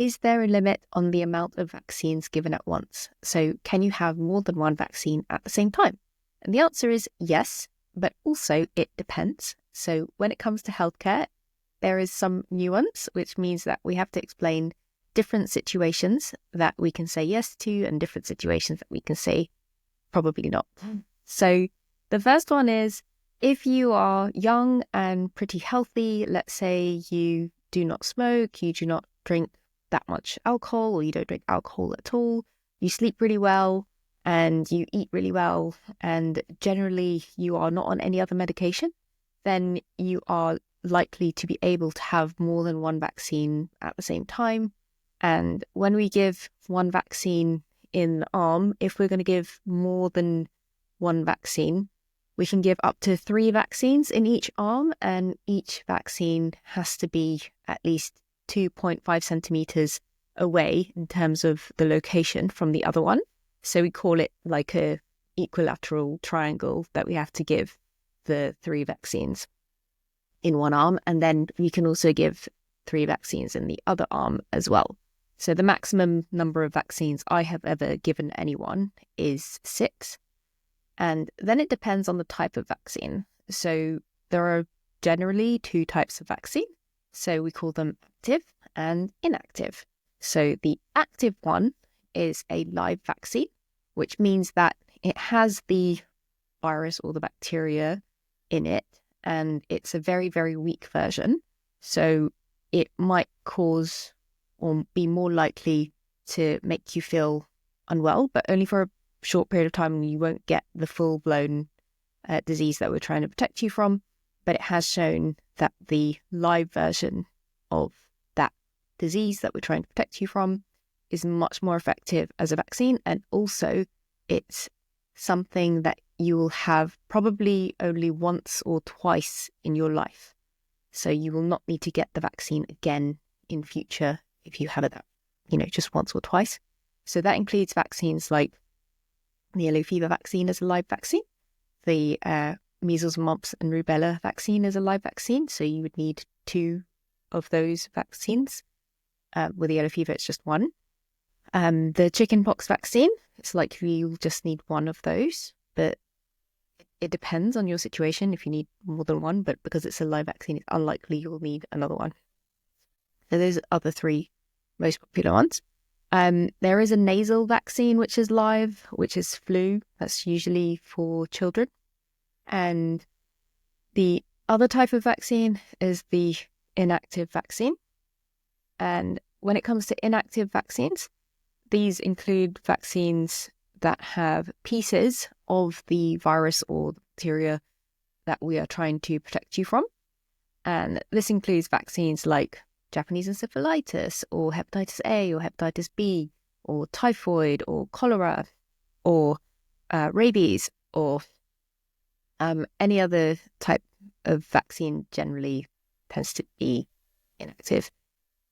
is there a limit on the amount of vaccines given at once? So can you have more than one vaccine at the same time? And the answer is yes, but also it depends. So when it comes to healthcare, there is some nuance, which means that we have to explain different situations that we can say yes to and different situations that we can say probably not. So the first one is, if you are young and pretty healthy, let's say you do not smoke, you do not drink that much alcohol, or you don't drink alcohol at all, you sleep really well and you eat really well, and generally you are not on any other medication, then you are likely to be able to have more than one vaccine at the same time. And when we give one vaccine in the arm, if we're going to give more than one vaccine, we can give up to 3 vaccines in each arm, and each vaccine has to be at least 2.5 centimeters away in terms of the location from the other one. So we call it like a equilateral triangle that we have to give the 3 vaccines in one arm. And then we can also give 3 vaccines in the other arm as well. So the maximum number of vaccines I have ever given anyone is 6. And then it depends on the type of vaccine. So there are generally 2 types of vaccine. So we call them active and inactive. So the active one is a live vaccine, which means that it has the virus or the bacteria in it, and it's a very, very weak version. So it might cause or be more likely to make you feel unwell, but only for a short period of time. You won't get the full-blown disease that we're trying to protect you from. But it has shown that the live version of that disease that we're trying to protect you from is much more effective as a vaccine. And also it's something that you will have probably only once or twice in your life. So you will not need to get the vaccine again in future if you have it, just once or twice. So that includes vaccines like the yellow fever vaccine is a live vaccine. The measles, mumps and rubella vaccine is a live vaccine. So you would need 2 of those vaccines. With the yellow fever, it's just 1. The chickenpox vaccine, it's likely you'll just need 1 of those, but it depends on your situation if you need more than 1, but because it's a live vaccine, it's unlikely you'll need another one. So those are the 3 most popular ones. There is a nasal vaccine, which is live, which is flu. That's usually for children. And the other type of vaccine is the inactive vaccine. And when it comes to inactive vaccines, these include vaccines that have pieces of the virus or the bacteria that we are trying to protect you from. And this includes vaccines like Japanese encephalitis or hepatitis A or hepatitis B or typhoid or cholera or rabies or any other type of vaccine generally tends to be inactive.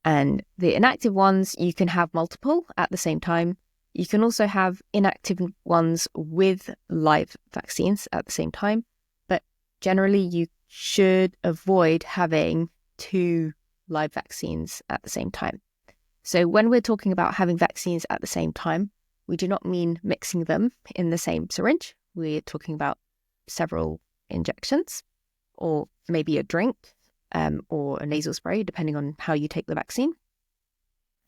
And the inactive ones, you can have multiple at the same time. You can also have inactive ones with live vaccines at the same time. But generally, you should avoid having 2 live vaccines at the same time. So when we're talking about having vaccines at the same time, we do not mean mixing them in the same syringe. We're talking about several injections, or maybe a drink, or a nasal spray, depending on how you take the vaccine.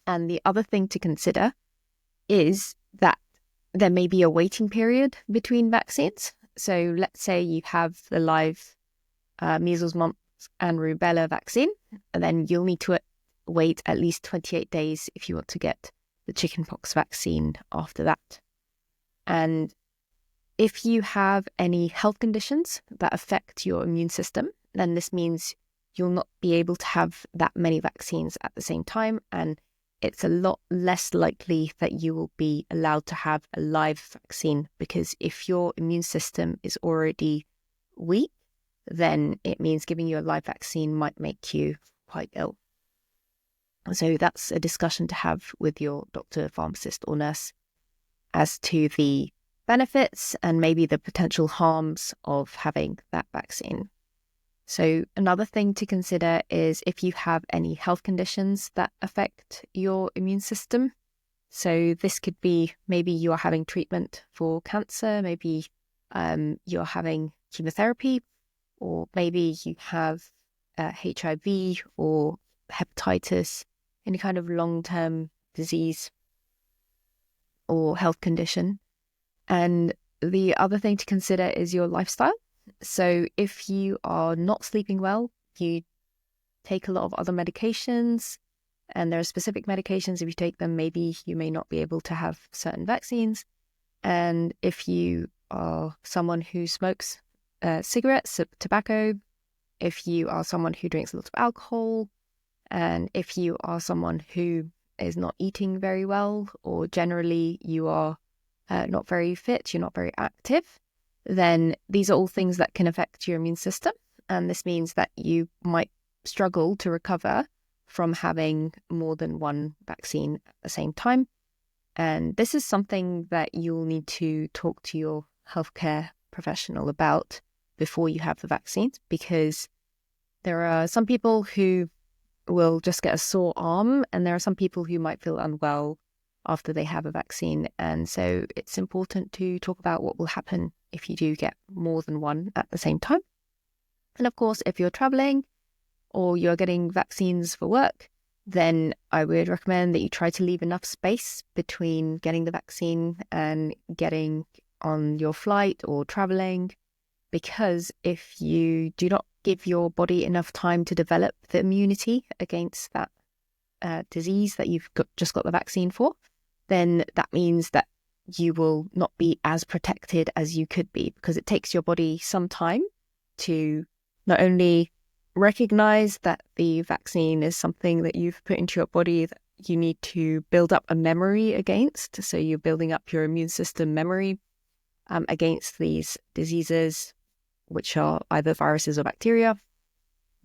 And the other thing to consider is that there may be a waiting period between vaccines. So let's say you have the live measles, mumps and rubella vaccine, and then you'll need to wait at least 28 days if you want to get the chickenpox vaccine after that. And if you have any health conditions that affect your immune system, then this means you'll not be able to have that many vaccines at the same time, and it's a lot less likely that you will be allowed to have a live vaccine, because if your immune system is already weak, then it means giving you a live vaccine might make you quite ill. So that's a discussion to have with your doctor, pharmacist or nurse as to the benefits and maybe the potential harms of having that vaccine. So another thing to consider is if you have any health conditions that affect your immune system. So this could be maybe you are having treatment for cancer, maybe you're having chemotherapy, or maybe you have HIV or hepatitis, any kind of long-term disease or health condition. And the other thing to consider is your lifestyle. So if you are not sleeping well, you take a lot of other medications, and there are specific medications, if you take them, maybe you may not be able to have certain vaccines. And if you are someone who smokes cigarettes, tobacco, if you are someone who drinks a lot of alcohol, and if you are someone who is not eating very well, or generally you are not very fit, you're not very active, then these are all things that can affect your immune system. And this means that you might struggle to recover from having more than one vaccine at the same time. And this is something that you'll need to talk to your healthcare professional about before you have the vaccines, because there are some people who will just get a sore arm, and there are some people who might feel unwell after they have a vaccine. And so it's important to talk about what will happen if you do get more than one at the same time. And of course, if you're traveling or you're getting vaccines for work, then I would recommend that you try to leave enough space between getting the vaccine and getting on your flight or traveling, because if you do not give your body enough time to develop the immunity against that disease that you've just got the vaccine for, then that means that you will not be as protected as you could be, because it takes your body some time to not only recognize that the vaccine is something that you've put into your body that you need to build up a memory against. So you're building up your immune system memory against these diseases, which are either viruses or bacteria.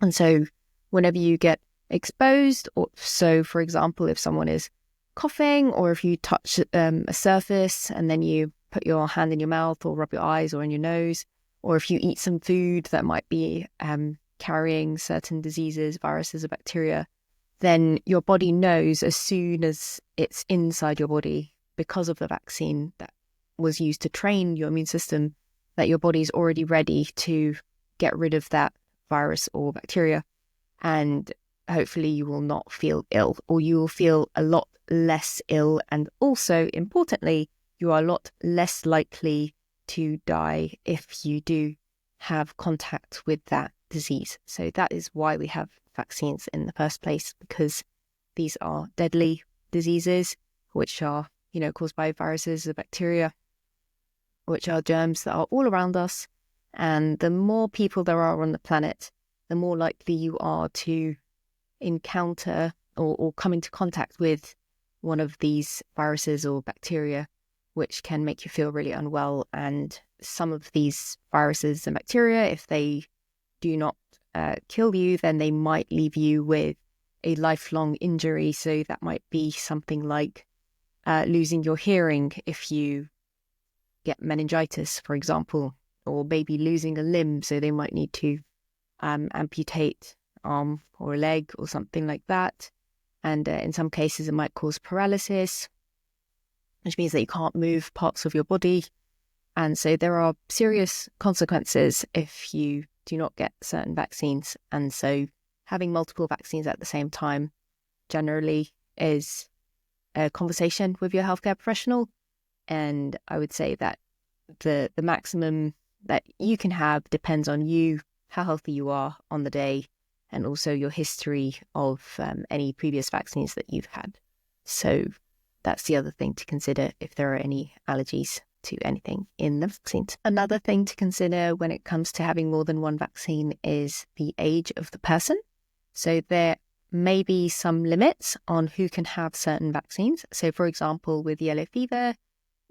And so whenever you get exposed, or so for example, if someone is coughing, or if you touch a surface and then you put your hand in your mouth or rub your eyes or in your nose, or if you eat some food that might be carrying certain diseases, viruses or bacteria, then your body knows as soon as it's inside your body, because of the vaccine that was used to train your immune system, that your body's already ready to get rid of that virus or bacteria. And hopefully you will not feel ill, or you will feel a lot less ill. And also, importantly, you are a lot less likely to die if you do have contact with that disease. So that is why we have vaccines in the first place, because these are deadly diseases, which are, caused by viruses or bacteria, which are germs that are all around us. And the more people there are on the planet, the more likely you are to encounter or come into contact with one of these viruses or bacteria, which can make you feel really unwell. And some of these viruses and bacteria, if they do not kill you, then they might leave you with a lifelong injury. So that might be something like losing your hearing if you get meningitis, for example, or maybe losing a limb. So they might need to amputate arm or a leg or something like that. And in some cases, it might cause paralysis, which means that you can't move parts of your body. And so there are serious consequences if you do not get certain vaccines. And so having multiple vaccines at the same time generally is a conversation with your healthcare professional. And I would say that the maximum that you can have depends on you, how healthy you are on the day, and also your history of any previous vaccines that you've had. So that's the other thing to consider if there are any allergies to anything in the vaccines. Another thing to consider when it comes to having more than one vaccine is the age of the person. So there may be some limits on who can have certain vaccines. So for example, with yellow fever,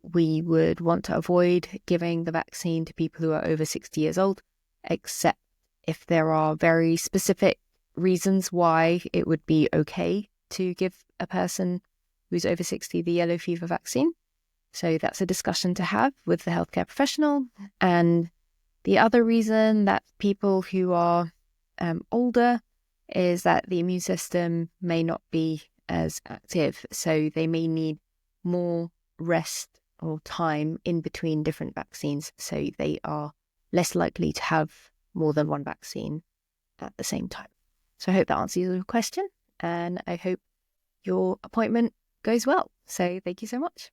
we would want to avoid giving the vaccine to people who are over 60 years old, except if there are very specific reasons why it would be okay to give a person who's over 60 the yellow fever vaccine. So that's a discussion to have with the healthcare professional. And the other reason that people who are older is that the immune system may not be as active. So they may need more rest or time in between different vaccines. So they are less likely to have more than one vaccine at the same time. So I hope that answers your question, and I hope your appointment goes well. So thank you so much.